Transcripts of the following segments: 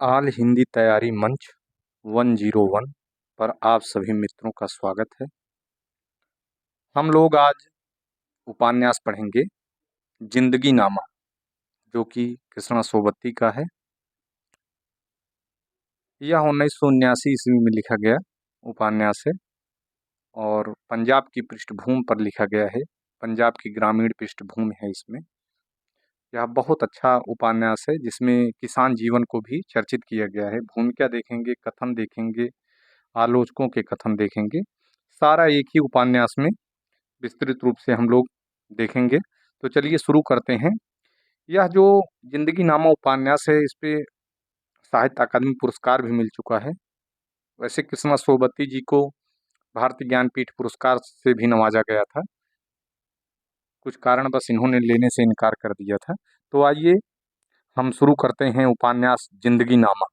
आल हिंदी तैयारी मंच 101 पर आप सभी मित्रों का स्वागत है। हम लोग आज उपन्यास पढ़ेंगे जिंदगी नामा, जो कि कृष्णा सोबती का है। यह 1979 ईस्वी में लिखा गया उपन्यास है और पंजाब की पृष्ठभूमि पर लिखा गया है। पंजाब की ग्रामीण पृष्ठभूमि है इसमें। यह बहुत अच्छा उपन्यास है जिसमें किसान जीवन को भी चर्चित किया गया है। भूमिका देखेंगे, कथन देखेंगे, आलोचकों के कथन देखेंगे, सारा एक ही उपन्यास में विस्तृत रूप से हम लोग देखेंगे। तो चलिए शुरू करते हैं। यह जो जिंदगी नामा उपन्यास है, इस पे साहित्य अकादमी पुरस्कार भी मिल चुका है। वैसे कृष्णा सोबती जी को भारतीय ज्ञानपीठ पुरस्कार से भी नवाजा गया था, कुछ कारण बस इन्होंने लेने से इनकार कर दिया था। तो आइए हम शुरू करते हैं उपन्यास जिंदगी नामा।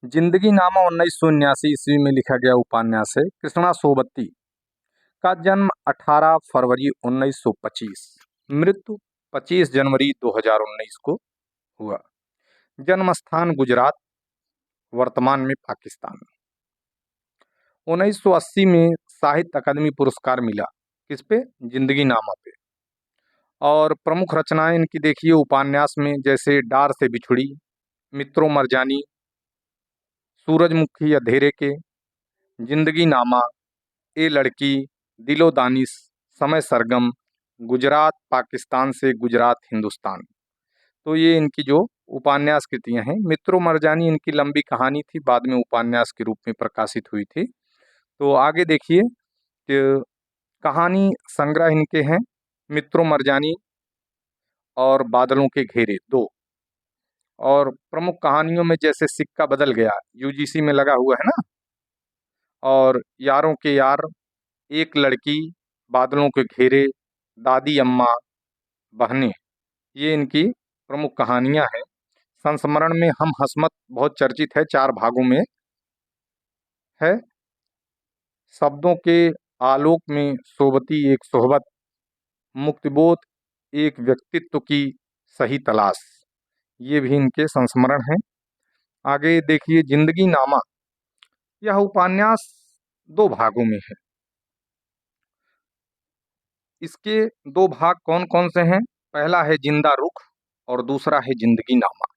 जिंदगी नामा 1979 ईस्वी में लिखा गया उपन्यास है। कृष्णा सोबती का जन्म 18 फरवरी 1925, मृत्यु 25 जनवरी 2019 को हुआ। जन्म स्थान गुजरात, वर्तमान में पाकिस्तान। 1980 में साहित्य अकादमी पुरस्कार मिला किस पे? जिंदगी नामा पे। और प्रमुख रचनाएं इनकी देखिए उपन्यास में, जैसे डार से बिछुड़ी, मित्रों मरजानी, सूरजमुखी अंधेरे के, जिंदगी नामा, ए लड़की, दिलो दानिश, समय सरगम, गुजरात पाकिस्तान से गुजरात हिंदुस्तान। तो ये इनकी जो उपन्यास कृतियां हैं। मित्रों मरजानी इनकी लंबी कहानी थी, बाद में उपन्यास के रूप में प्रकाशित हुई थी। तो आगे देखिए कि कहानी संग्रह इनके हैं मित्रों मरजानी और बादलों के घेरे, दो। और प्रमुख कहानियों में जैसे सिक्का बदल गया, यूजीसी में लगा हुआ है ना, और यारों के यार, एक लड़की, बादलों के घेरे, दादी अम्मा, बहनें, ये इनकी प्रमुख कहानियां हैं। संस्मरण में हम हसमत बहुत चर्चित है, 4 भागों में है। शब्दों के आलोक में सोबती एक सोहबत, मुक्तिबोध एक व्यक्तित्व की सही तलाश, ये भी इनके संस्मरण हैं। आगे देखिए जिंदगी नामा, यह उपन्यास 2 भागों में है। इसके 2 भाग कौन कौन से हैं? पहला है जिंदा रुख और दूसरा है जिंदगी नामा।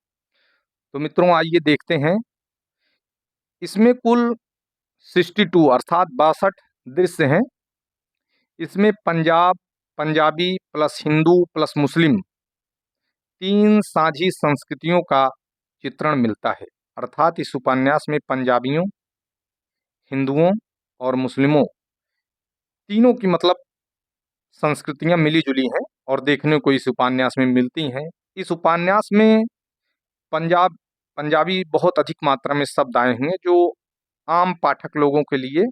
तो मित्रों आइए देखते हैं। इसमें कुल 62 अर्थात 62 दृश्य हैं। इसमें पंजाब, पंजाबी प्लस हिंदू प्लस मुस्लिम, 3 साझी संस्कृतियों का चित्रण मिलता है। अर्थात इस उपन्यास में पंजाबियों, हिंदुओं और मुस्लिमों, तीनों की मतलब संस्कृतियां मिली जुली हैं और देखने को इस उपन्यास में मिलती हैं। इस उपन्यास में पंजाबी बहुत अधिक मात्रा में शब्द आए हैं जो आम पाठक लोगों के लिए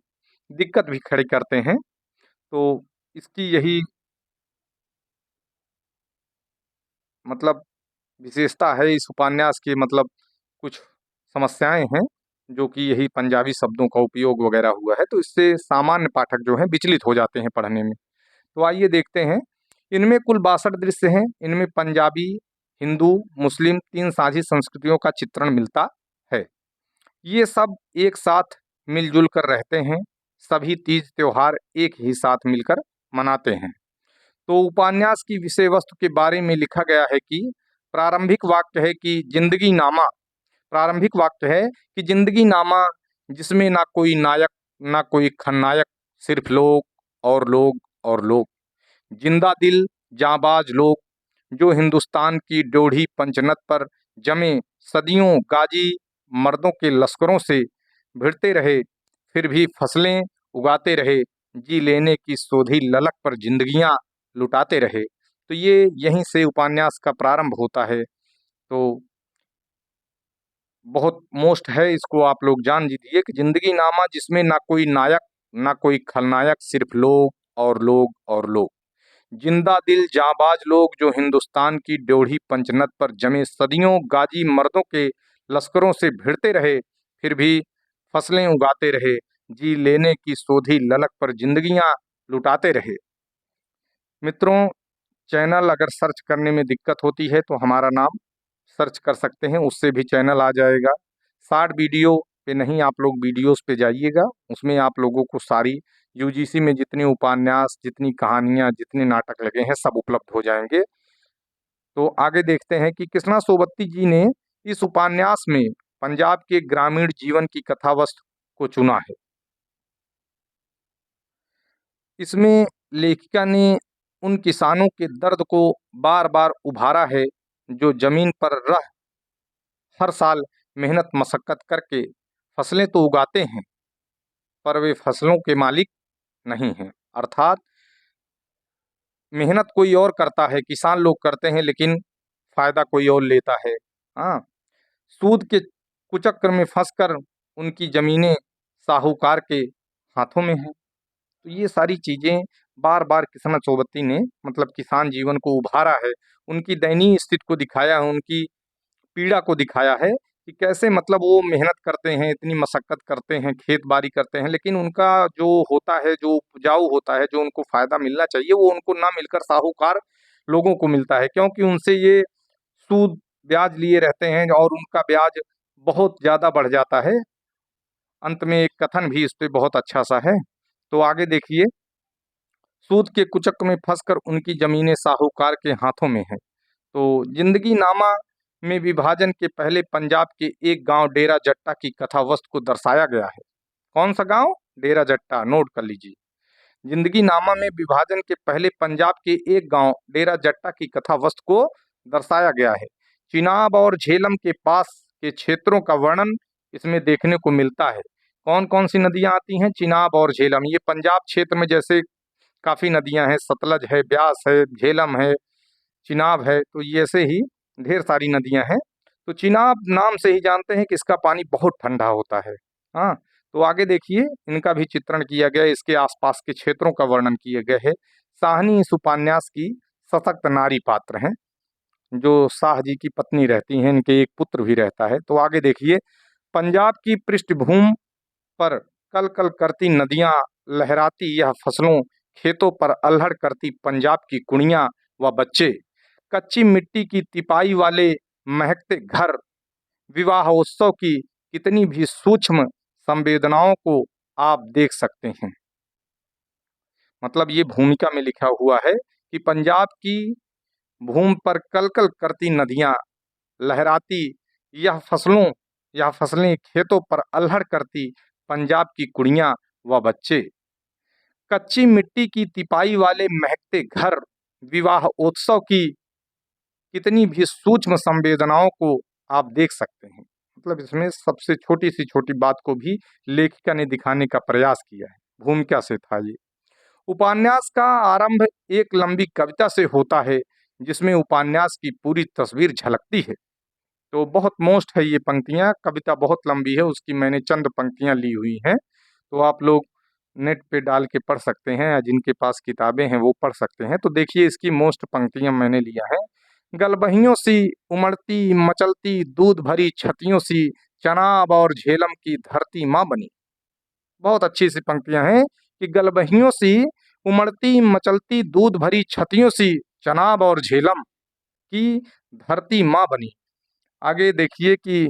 दिक्कत भी खड़ी करते हैं। तो इसकी यही मतलब विशेषता है इस उपन्यास की, मतलब कुछ समस्याएं हैं जो कि यही पंजाबी शब्दों का उपयोग वगैरह हुआ है, तो इससे सामान्य पाठक जो हैं विचलित हो जाते हैं पढ़ने में। तो आइए देखते हैं। इनमें कुल 62 दृश्य हैं। इनमें पंजाबी, हिंदू, मुस्लिम, 3 साझी संस्कृतियों का चित्रण मिलता है। ये सब एक साथ मिलजुल कर रहते हैं। सभी तीज त्योहार एक ही साथ मिलकर मनाते हैं। तो उपन्यास की विषय वस्तु के बारे में लिखा गया है कि प्रारंभिक वाक्य है कि जिंदगी नामा, प्रारंभिक वाक्य है कि जिंदगी नामा, जिसमें ना कोई नायक ना कोई खलनायक, सिर्फ लोग और लोग और लोग, जिंदा दिल जाबाज लोग, जो हिंदुस्तान की ड्योढ़ी पंचनद पर जमे सदियों गाजी मर्दों के लश्करों से भिड़ते रहे, फिर भी फसलें उगाते रहे, जी लेने की सोधी ललक पर जिंदगियां लुटाते रहे। तो ये यहीं से उपन्यास का प्रारंभ होता है। तो बहुत मोस्ट है, इसको आप लोग जान लीजिए कि जिंदगी नामा, जिसमें ना कोई नायक ना कोई खलनायक, सिर्फ लोग और लोग और लोग, जिंदा दिल जाबाज लोग, जो हिंदुस्तान की ड्योढ़ी पंचनद पर जमे सदियों गाजी मर्दों के लश्करों से भिड़ते रहे, फिर भी फसलें उगाते रहे, जी लेने की सोधी ललक पर जिंदगियां लुटाते रहे। मित्रों, चैनल अगर सर्च करने में दिक्कत होती है तो हमारा नाम सर्च कर सकते हैं, उससे भी चैनल आ जाएगा। शॉर्ट वीडियो पे नहीं, आप लोग वीडियोस पे जाइएगा, उसमें आप लोगों को सारी यूजीसी में जितने उपन्यास, जितनी कहानियाँ, जितने नाटक लगे हैं सब उपलब्ध हो जाएंगे। तो आगे देखते हैं कि कृष्णा सोबत्ती जी ने इस उपन्यास में पंजाब के ग्रामीण जीवन की कथा वस्तु को चुना है। इसमें लेखिका ने उन किसानों के दर्द को बार बार उभारा है जो जमीन पर रह हर साल मेहनत मशक्कत करके फसलें तो उगाते हैं पर वे फसलों के मालिक नहीं हैं। अर्थात मेहनत कोई और करता है, किसान लोग करते हैं, लेकिन फायदा कोई और लेता है। हाँ, सूद के कुचक्र में फंसकर उनकी जमीनें साहूकार के हाथों में हैं। तो ये सारी चीजें बार बार कृष्णा सोबत्ती ने मतलब किसान जीवन को उभारा है, उनकी दयनीय स्थिति को दिखाया है, उनकी पीड़ा को दिखाया है कि कैसे मतलब वो मेहनत करते हैं, इतनी मशक्कत करते हैं, खेत बाड़ी करते हैं, लेकिन उनका जो होता है, जो उपजाऊ होता है, जो उनको फायदा मिलना चाहिए, वो उनको ना मिलकर साहूकार लोगों को मिलता है, क्योंकि उनसे ये सूद ब्याज लिए रहते हैं और उनका ब्याज बहुत ज्यादा बढ़ जाता है। अंत में एक कथन भी इस पे बहुत अच्छा सा है, तो आगे देखिए। सूद के कुचक्र में फंसकर उनकी जमीनें साहूकार के हाथों में है। तो जिंदगी नामा में विभाजन के पहले पंजाब के एक गांव डेरा जट्टा की कथा वस्तु को दर्शाया गया है। कौन सा गांव? डेरा जट्टा, नोट कर लीजिए। जिंदगी नामा में विभाजन के पहले पंजाब के एक गांव डेरा जट्टा की कथा वस्तु को दर्शाया गया है। चिनाब और झेलम के पास के क्षेत्रों का वर्णन इसमें देखने को मिलता है। कौन कौन सी नदियां आती हैं? चिनाब और झेलम। ये पंजाब क्षेत्र में जैसे काफी नदियां हैं, सतलज है, ब्यास है, झेलम है, चिनाब है, तो ये ऐसे ही ढेर सारी नदियां हैं। तो चिनाब नाम से ही जानते हैं कि इसका पानी बहुत ठंडा होता है। हाँ, तो आगे देखिए, इनका भी चित्रण किया गया है, इसके आसपास के क्षेत्रों का वर्णन किया गया है। साहनी इस उपन्यास की सशक्त नारी पात्र हैं, जो शाह जी की पत्नी रहती हैं, इनके एक पुत्र भी रहता है। तो आगे देखिए, पंजाब की पृष्ठभूमि पर कल कल करती नदियां, लहराती यह फसलों, खेतों पर अल्हड़ करती पंजाब की कुड़ियां व बच्चे, कच्ची मिट्टी की तिपाई वाले महकते घर, विवाह उत्सव की कितनी भी सूक्ष्म संवेदनाओं को आप देख सकते हैं। मतलब ये भूमिका में लिखा हुआ है कि पंजाब की भूमि पर कल कल करती नदियां, लहराती यह फसलें, खेतों पर अल्हड़ करती पंजाब की कुड़ियां व बच्चे, कच्ची मिट्टी की तिपाई वाले महकते घर, विवाह उत्सव की कितनी भी सूक्ष्म संवेदनाओं को आप देख सकते हैं। मतलब इसमें सबसे छोटी सी छोटी बात को भी लेखिका ने दिखाने का प्रयास किया है। भूमिका से था ये। उपन्यास का आरंभ एक लंबी कविता से होता है जिसमें उपन्यास की पूरी तस्वीर झलकती है। तो बहुत मोस्ट है ये पंक्तियां, कविता बहुत लंबी है, उसकी मैंने चंद पंक्तियां ली हुई हैं, तो आप लोग नेट पे डाल के पढ़ सकते हैं, या जिनके पास किताबें हैं वो पढ़ सकते हैं। तो देखिए, इसकी मोस्ट पंक्तियां मैंने लिया है। गलबहियों सी उमड़ती मचलती दूध भरी छतियों सी, चनाब और झेलम की धरती माँ बनी। बहुत अच्छी सी पंक्तियां हैं कि गलबहियों सी उमड़ती मचलती दूध भरी छतियों सी, चनाब और झेलम की धरती माँ बनी। आगे देखिए कि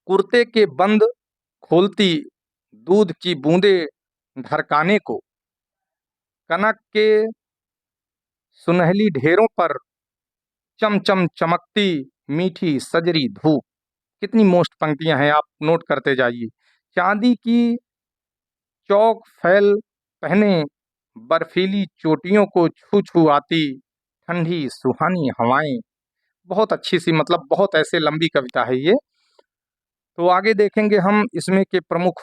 कुर्ते के बंद खोलती दूध की बूंदे ढरकाने को, कनक के सुनहली ढेरों पर चम चम चमकती मीठी सजरी धूप। कितनी मोस्ट पंक्तियां हैं, आप नोट करते जाइए। चांदी की चौक फैल पहने बर्फीली चोटियों को छू छू आती ठंडी सुहानी हवाएं। बहुत अच्छी सी, मतलब बहुत ऐसे लंबी कविता है ये। तो आगे देखेंगे हम इसमें के प्रमुख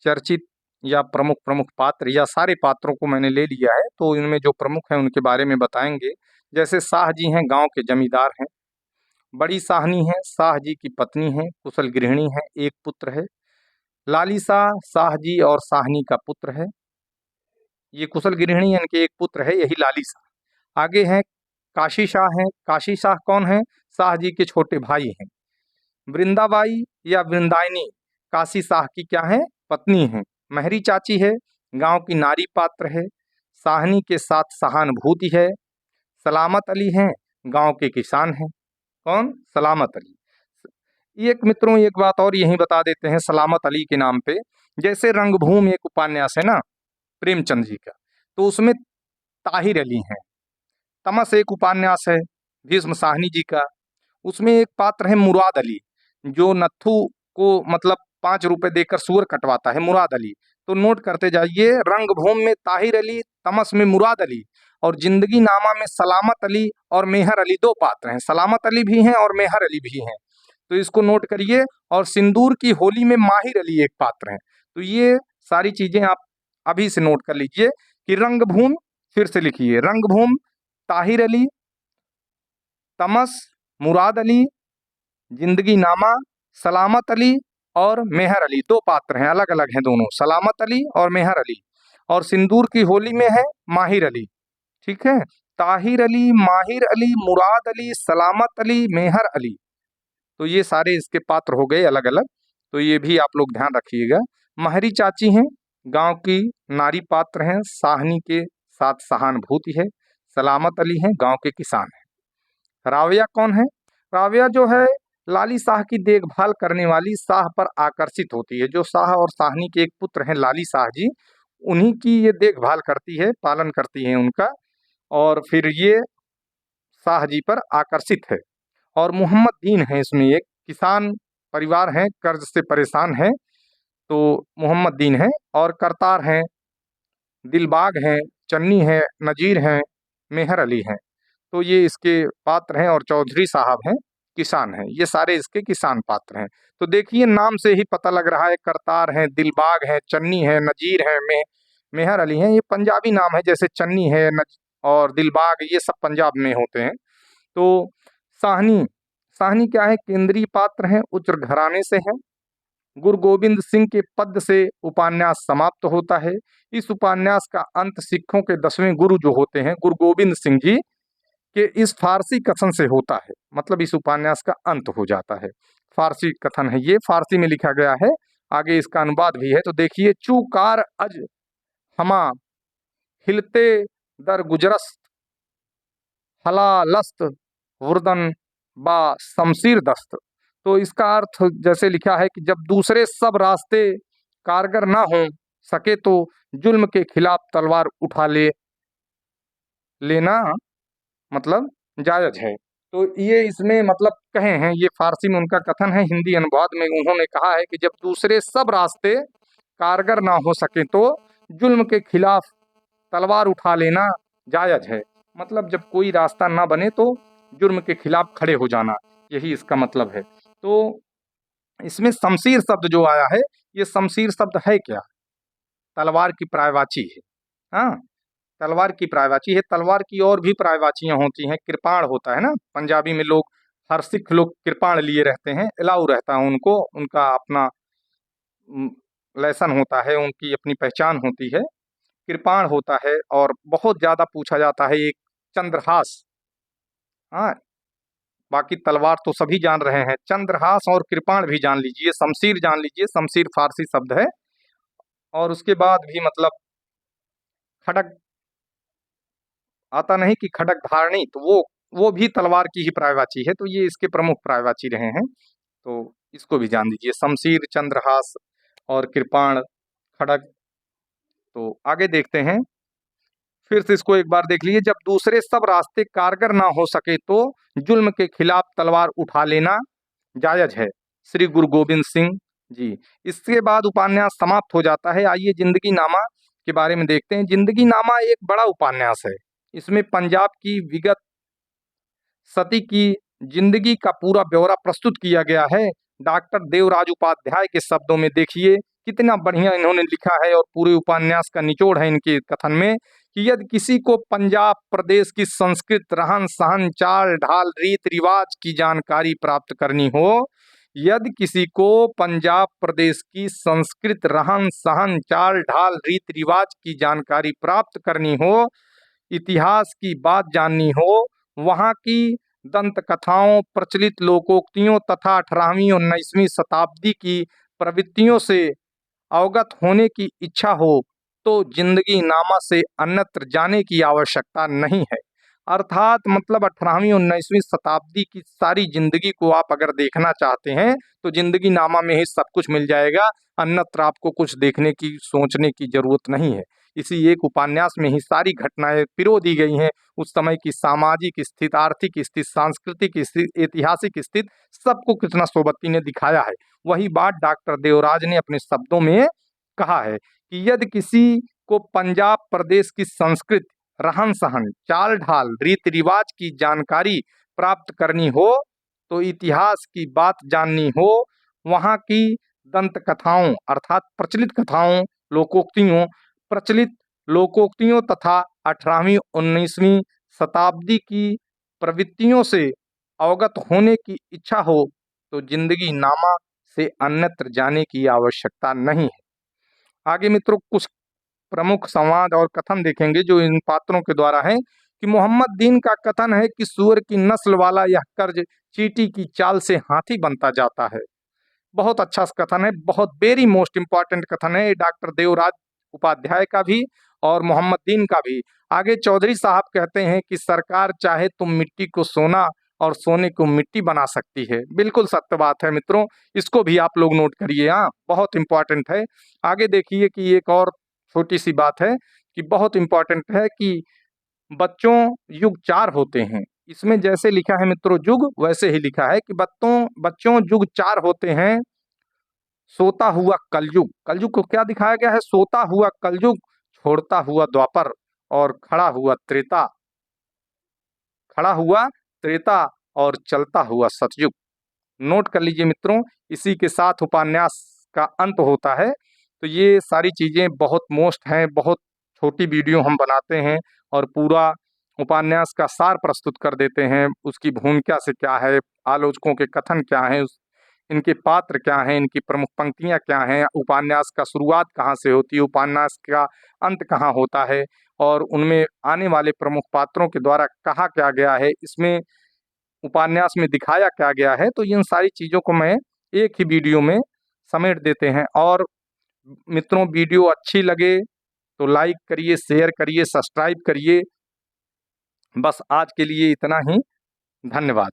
चर्चित या प्रमुख प्रमुख पात्र, या सारे पात्रों को मैंने ले लिया है, तो इनमें जो प्रमुख हैं उनके बारे में बताएंगे। जैसे शाह जी हैं, गांव के जमींदार हैं। बड़ी साहनी है, शाह जी की पत्नी है, कुशल गृहिणी है, एक पुत्र है। लाली शाह शाह जी और साहनी का पुत्र है। ये कुशल गृहिणी है, इनके एक पुत्र है, यही लाली शाह। आगे हैं काशी शाह हैं। काशी शाह कौन है? शाह जी के छोटे भाई हैं। वृंदाबाई या वृंदायनी काशी शाह की क्या है? पत्नी है। महरी चाची है, गांव की नारी पात्र है। साहनी के साथ सहानुभूति है। सलामत अली हैं, गांव के किसान हैं। कौन? सलामत अली। एक मित्रों एक बात और यहीं बता देते हैं सलामत अली के नाम पे। जैसे रंगभूमि एक उपन्यास है ना प्रेमचंद जी का, तो उसमें ताहिर अली हैं। तमस एक उपन्यास है भीष्म साहनी जी का, उसमें एक पात्र है मुराद अली, जो नत्थू को मतलब 5 रुपए देकर सूअर कटवाता है, मुराद अली। तो नोट करते जाइए, रंगभूमि में ताहिर अली, तमस में मुराद अली, और जिंदगी नामा में सलामत अली और मेहर अली 2 पात्र हैं। सलामत अली भी हैं और मेहर अली भी हैं, तो इसको नोट करिए। और सिंदूर की होली में माहिर अली एक पात्र हैं। तो ये सारी चीजें आप अभी से नोट कर लीजिए कि रंगभूमि, फिर से लिखिए, रंगभूमि ताहिर अली, तमस मुराद अली, जिंदगी नामा सलामत अली और मेहर अली 2 पात्र हैं, अलग अलग हैं दोनों, सलामत अली और मेहर अली। और सिंदूर की होली में है माहिर अली। ठीक है, ताहिर अली, माहिर अली, मुराद अली, सलामत अली, मेहर अली, तो ये सारे इसके पात्र हो गए अलग अलग। तो ये भी आप लोग ध्यान रखिएगा। महरी चाची हैं, गांव की नारी पात्र हैं, साहनी के साथ सहानुभूति है। सलामत अली हैं, गांव के किसान हैं। राविया कौन है? राविया जो है लाली शाह की देखभाल करने वाली, शाह पर आकर्षित होती है। जो शाह और साहनी के एक पुत्र हैं लाली शाह जी, उन्हीं की ये देखभाल करती है, पालन करती है उनका, और फिर ये शाह जी पर आकर्षित है। और मोहम्मद दीन है, इसमें एक किसान परिवार है, कर्ज से परेशान है, तो मोहम्मद दीन है। और करतार हैं, दिलबाग हैं, चन्नी है, नजीर हैं, मेहर अली हैं, तो ये इसके पात्र हैं। और चौधरी साहब हैं, किसान हैं। ये सारे इसके किसान पात्र हैं। तो देखिए नाम से ही पता लग रहा है, करतार हैं, दिलबाग हैं, चन्नी है, नजीर है, मेहर अली हैं। ये पंजाबी नाम है, जैसे चन्नी है और दिलबाग, ये सब पंजाब में होते हैं। तो साहनी, साहनी क्या है? केंद्रीय पात्र हैं, उच्च घराने से हैं। गुरु गोविंद सिंह के पद से उपन्यास समाप्त होता है। इस उपन्यास का अंत सिखों के 10वें गुरु जो होते हैं गुरु गोविंद सिंह जी के इस फारसी कथन से होता है। मतलब इस उपन्यास का अंत हो जाता है। फारसी कथन है, ये फारसी में लिखा गया है, आगे इसका अनुवाद भी है। तो देखिए, चूकार अज हमा हिलते दर गुजरस्त हला लस्त वुर्दन बा शमशीर दस्त। तो इसका अर्थ जैसे लिखा है कि जब दूसरे सब रास्ते कारगर ना हो सके तो जुल्म के खिलाफ तलवार उठा लेना मतलब जायज है। तो ये इसमें मतलब कहे हैं, ये फारसी में उनका कथन है। हिंदी अनुवाद में उन्होंने कहा है कि जब दूसरे सब रास्ते कारगर ना हो सके तो जुल्म के खिलाफ तलवार उठा लेना जायज है। मतलब जब कोई रास्ता ना बने तो जुर्म के खिलाफ खड़े हो जाना, यही इसका मतलब है। तो इसमें शमशीर शब्द जो आया है, ये शमशीर शब्द है क्या? तलवार की पर्यायवाची है। हाँ, तलवार की पर्यायवाची है। तलवार की और भी पर्यायवाचियां होती हैं। कृपाण होता है ना, पंजाबी में लोग, हर सिख लोग कृपाण लिए रहते हैं, अलाउ रहता है उनको, उनका अपना लेसन होता है, उनकी अपनी पहचान होती है। कृपाण होता है। और बहुत ज्यादा पूछा जाता है एक चंद्रहास। हाँ, बाकी तलवार तो सभी जान रहे हैं, चंद्रहास और कृपाण भी जान लीजिए, शमशीर जान लीजिए। शमशीर फारसी शब्द है। और उसके बाद भी मतलब खड़ग आता नहीं कि खड़ग धारणी, तो वो भी तलवार की ही पर्यायवाची है। तो ये इसके प्रमुख पर्यायवाची रहे हैं, तो इसको भी जान लीजिए, शमशीर, चंद्रहास और कृपाण, खड़ग। तो आगे देखते हैं, फिर से इसको एक बार देख लीजिए। जब दूसरे सब रास्ते कारगर ना हो सके तो जुल्म के खिलाफ तलवार उठा लेना जायज है, श्री गुरु गोविंद सिंह जी। इसके बाद उपन्यास समाप्त हो जाता है। आइए जिंदगी नामा के बारे में देखते हैं। जिंदगी नामा एक बड़ा उपन्यास है। इसमें पंजाब की विगत सती की जिंदगी का पूरा ब्यौरा प्रस्तुत किया गया है। डॉक्टर देवराज उपाध्याय के शब्दों में देखिए कितना बढ़िया इन्होंने लिखा है। और पूरे उपन्यास का निचोड़ है इनके कथन में कि यदि किसी को पंजाब प्रदेश की संस्कृत, रहन सहन, चाल ढाल, रीत रिवाज की जानकारी प्राप्त करनी हो, यदि किसी को पंजाब प्रदेश की संस्कृत, रहन सहन, चाल ढाल, रीत रिवाज की जानकारी प्राप्त करनी हो, इतिहास की बात जाननी हो, वहाँ की दंत कथाओं, प्रचलित लोकोक्तियों तथा 18वीं और 19वीं शताब्दी की प्रवृत्तियों से अवगत होने की इच्छा हो, तो जिंदगी नामा से अन्यत्र जाने की आवश्यकता नहीं है। अर्थात मतलब 18वीं 19वीं शताब्दी की सारी जिंदगी को आप अगर देखना चाहते हैं तो जिंदगी नामा में ही सब कुछ मिल जाएगा, अन्यत्र आपको कुछ देखने की सोचने की जरूरत नहीं है। इसी एक उपन्यास में ही सारी घटनाएं पिरो दी गई हैं। उस समय की सामाजिक स्थिति, आर्थिक स्थिति, सांस्कृतिक स्थिति, ऐतिहासिक स्थिति, सबको कृष्णा सोबती ने दिखाया है। वही बात डॉक्टर देवराज ने अपने शब्दों में कहा है कि यदि किसी को पंजाब प्रदेश की संस्कृति, रहन सहन, चाल ढाल, रीति रिवाज की जानकारी प्राप्त करनी हो, तो इतिहास की बात जाननी हो, वहाँ की दंत कथाओं अर्थात प्रचलित लोकोक्तियों तथा 18वीं 19वीं शताब्दी की प्रवृत्तियों से अवगत होने की इच्छा हो, तो जिंदगी नामा से अन्यत्र जाने की आवश्यकता नहीं है। आगे मित्रों कुछ प्रमुख संवाद और कथन देखेंगे जो इन पात्रों के द्वारा है कि मोहम्मद दीन का कथन है कि सूअर की नस्ल वाला यह कर्ज चींटी की चाल से हाथी बनता जाता है। बहुत अच्छा कथन है, बहुत वेरी मोस्ट इंपॉर्टेंट कथन है डॉक्टर देवराज उपाध्याय का भी और मोहम्मद दीन का भी। आगे चौधरी साहब कहते हैं कि सरकार चाहे तो मिट्टी को सोना और सोने को मिट्टी बना सकती है। बिल्कुल सत्य बात है मित्रों, इसको भी आप लोग नोट करिए, हाँ बहुत इंपॉर्टेंट है। आगे देखिए कि एक और छोटी सी बात है कि बहुत इंपॉर्टेंट है कि बच्चों युग 4 होते हैं। इसमें जैसे लिखा है मित्रों युग, वैसे ही लिखा है कि बच्चों युग 4 होते हैं। सोता हुआ कलयुग, कलयुग को क्या दिखाया गया है? सोता हुआ कलयुग, छोड़ता हुआ द्वापर और खड़ा हुआ त्रेता और चलता हुआ सतयुग। नोट कर लीजिए मित्रों, इसी के साथ उपन्यास का अंत होता है। तो ये सारी चीज़ें बहुत मोस्ट हैं, बहुत छोटी वीडियो हम बनाते हैं और पूरा उपन्यास का सार प्रस्तुत कर देते हैं। उसकी भूमिका से क्या है, आलोचकों के कथन क्या हैं, इनके पात्र क्या हैं, इनकी प्रमुख पंक्तियाँ क्या हैं, उपन्यास का शुरुआत कहाँ से होती है, उपन्यास का अंत कहाँ होता है और उनमें आने वाले प्रमुख पात्रों के द्वारा कहा क्या गया है, इसमें उपन्यास में दिखाया क्या गया है। तो इन सारी चीज़ों को मैं एक ही वीडियो में समेट देते हैं। और मित्रों वीडियो अच्छी लगे तो लाइक करिए, शेयर करिए, सब्सक्राइब करिए। बस आज के लिए इतना ही। धन्यवाद।